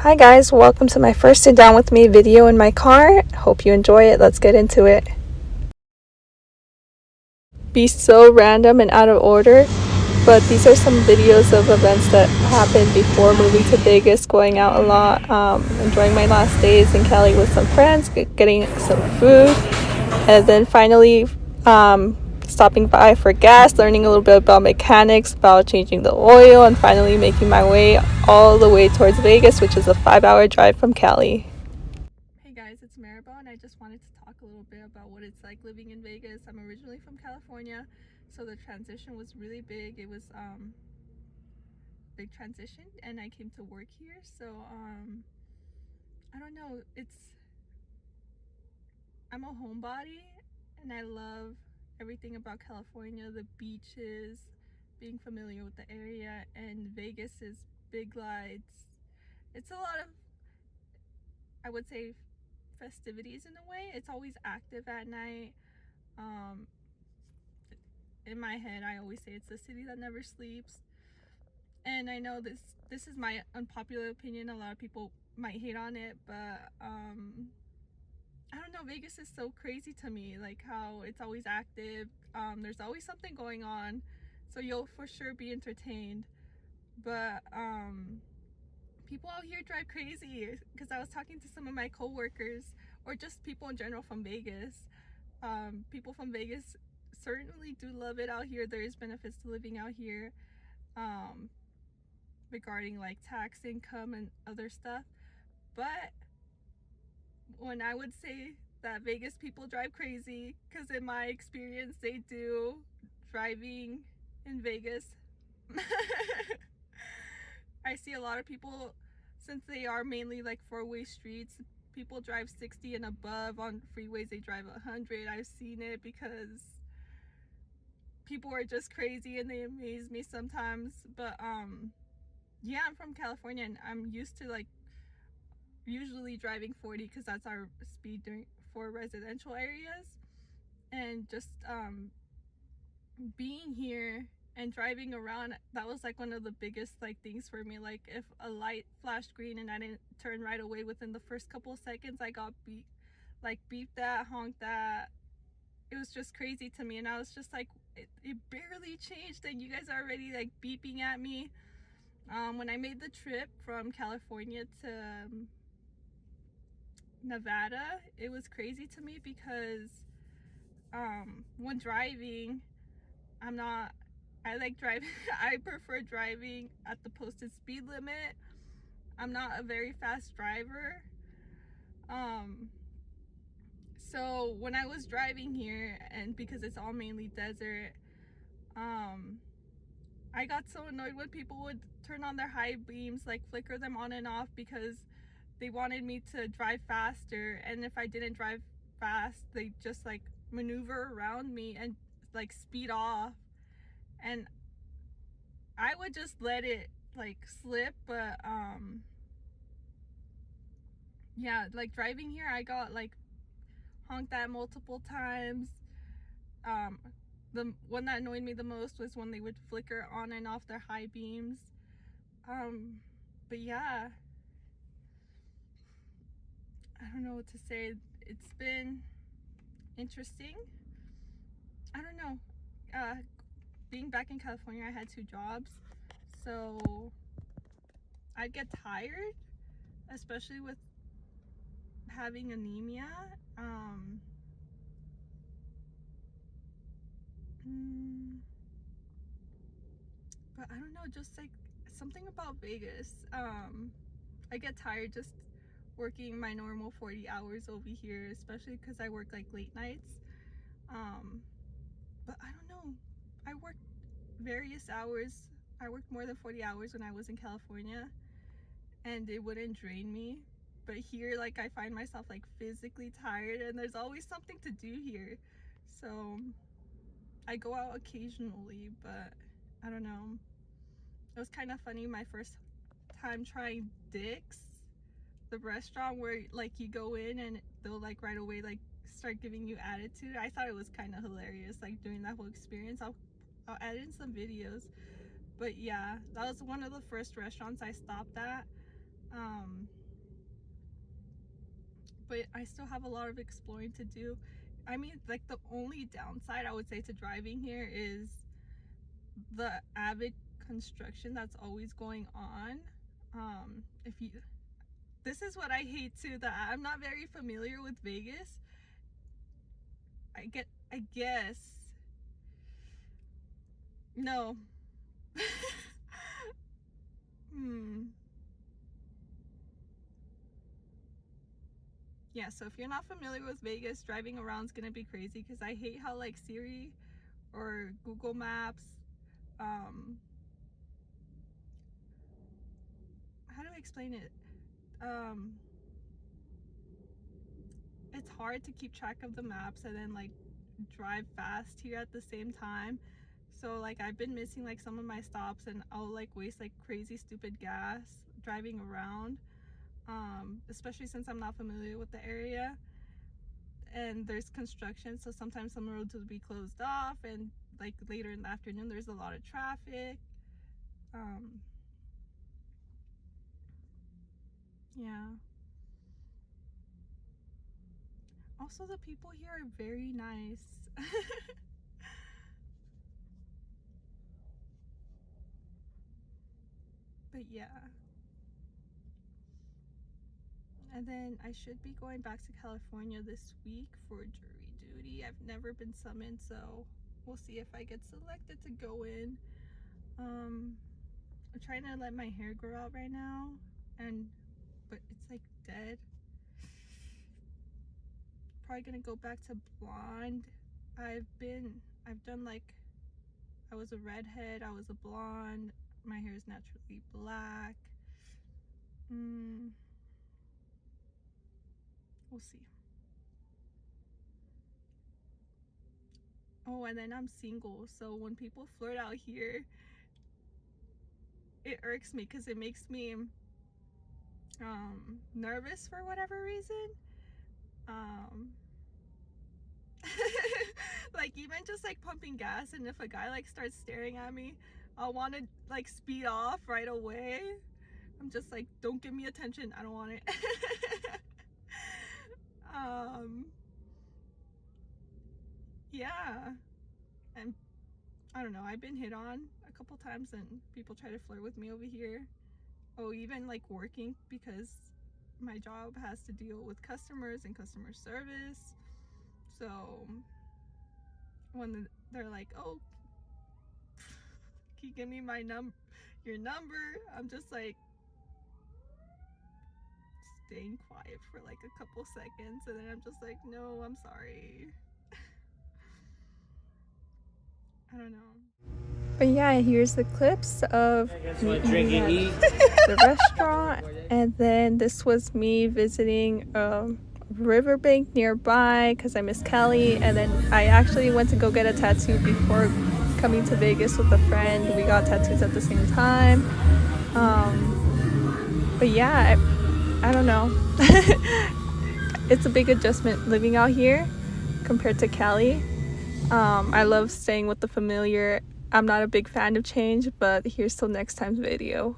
Hi guys, welcome to my first sit down with me video in my car. Hope you enjoy it. Let's get into it. Be so random and out of order, but these are some videos of events that happened before moving to Vegas, going out a lot, enjoying my last days in Cali with some friends, getting some food, and then finally stopping by for gas, learning a little bit about mechanics, about changing the oil, and finally making my way all the way towards Vegas, which is a 5-hour drive from Cali. Hey guys, it's Maribel, and I just wanted to talk a little bit about what it's like living in Vegas. I'm originally from California, so the transition was really big. It was big transition, and I came to work here. So I don't know. I'm a homebody, and I love everything about California, the beaches, being familiar with the area, and Vegas is big lights. It's a lot of, I would say, festivities in a way. It's always active at night. Um, in my head, I always say it's the city that never sleeps. And I know this is my unpopular opinion. A lot of people might hate on it, but I don't know. Vegas is so crazy to me. Like how it's always active. There's always something going on, so you'll for sure be entertained. But people out here drive crazy. Because I was talking to some of my coworkers, or just people in general from Vegas. People from Vegas certainly do love it out here. There is benefits to living out here, regarding like tax income and other stuff. But when I would say that Vegas people drive crazy, because in my experience they do, driving in Vegas. I see a lot of people, since they are mainly like four-way streets, people drive 60 and above. On freeways they drive 100. I've seen it because people are just crazy and they amaze me sometimes. But yeah, I'm from California, and I'm used to like usually driving 40 because that's our speed for residential areas. And just being here and driving around, that was like one of the biggest like things for me. Like if a light flashed green and I didn't turn right away within the first couple of seconds, I got beeped at, honked at. It was just crazy to me, and I was just like, it barely changed and you guys are already like beeping at me. When I made the trip from California to Nevada, it was crazy to me because when driving, I'm not, I like driving, I prefer driving at the posted speed limit. I'm not a very fast driver. Um, so when I was driving here, and because it's all mainly desert, um, I got so annoyed when people would turn on their high beams, like flicker them on and off because they wanted me to drive faster. And if I didn't drive fast, they just like maneuver around me and like speed off. And I would just let it like slip. But yeah, like driving here, I got like honked at multiple times. Um, the one that annoyed me the most was when they would flicker on and off their high beams. But yeah, I don't know what to say. It's been interesting. I don't know. Being back in California, I had 2 jobs, so I'd get tired, especially with having anemia. Um, mm, but I don't know, just like something about Vegas. I get tired just working my normal 40 hours over here, especially because I work like late nights. Um, but I don't know. I worked various hours. I worked more than 40 hours when I was in California, and it wouldn't drain me. But here, like, I find myself like physically tired, and there's always something to do here. So I go out occasionally, but I don't know. It was kind of funny my first time trying Dick's, the restaurant where like you go in and they'll like right away like start giving you attitude. I thought it was kind of hilarious, like doing that whole experience. I'll add in some videos. But yeah, that was one of the first restaurants I stopped at. but I still have a lot of exploring to do. I mean, like, the only downside I would say to driving here is the avid construction that's always going on. This is what I hate too, that I'm not very familiar with Vegas. I guess no. Yeah, so if you're not familiar with Vegas, driving around is gonna be crazy, because I hate how, like, Siri or Google Maps, how do I explain it? It's hard to keep track of the maps and then, like, drive fast here at the same time. So, like, I've been missing, like, some of my stops, and I'll, like, waste, like, crazy stupid gas driving around, especially since I'm not familiar with the area. And there's construction, so sometimes some roads will be closed off, and, like, later in the afternoon there's a lot of traffic. Yeah. Also, the people here are very nice. But yeah. And then I should be going back to California this week for jury duty. I've never been summoned, so we'll see if I get selected to go in. I'm trying to let my hair grow out right now, but it's like dead. Probably gonna go back to blonde. I've done, like, I was a redhead, I was a blonde, my hair is naturally black. We'll see. Oh, and then I'm single, so when people flirt out here, it irks me, because it makes me nervous for whatever reason. Like, even just, like, pumping gas, and if a guy, like, starts staring at me, I'll want to, like, speed off right away. I'm just like, don't give me attention, I don't want it. Yeah, and I don't know, I've been hit on a couple times, and people try to flirt with me over here. Oh, even, like, working, because my job has to deal with customers and customer service. So when they're like, oh, can you give me your number? I'm just like staying quiet for like a couple seconds, and then I'm just like, no, I'm sorry. I don't know. But yeah, here's the clips of me eating at the restaurant, and then this was me visiting riverbank nearby because I miss Cali, and then I actually went to go get a tattoo before coming to Vegas with a friend. We got tattoos at the same time. But yeah, I don't know. It's a big adjustment living out here compared to Cali. I love staying with the familiar. I'm not a big fan of change, but here's till next time's video.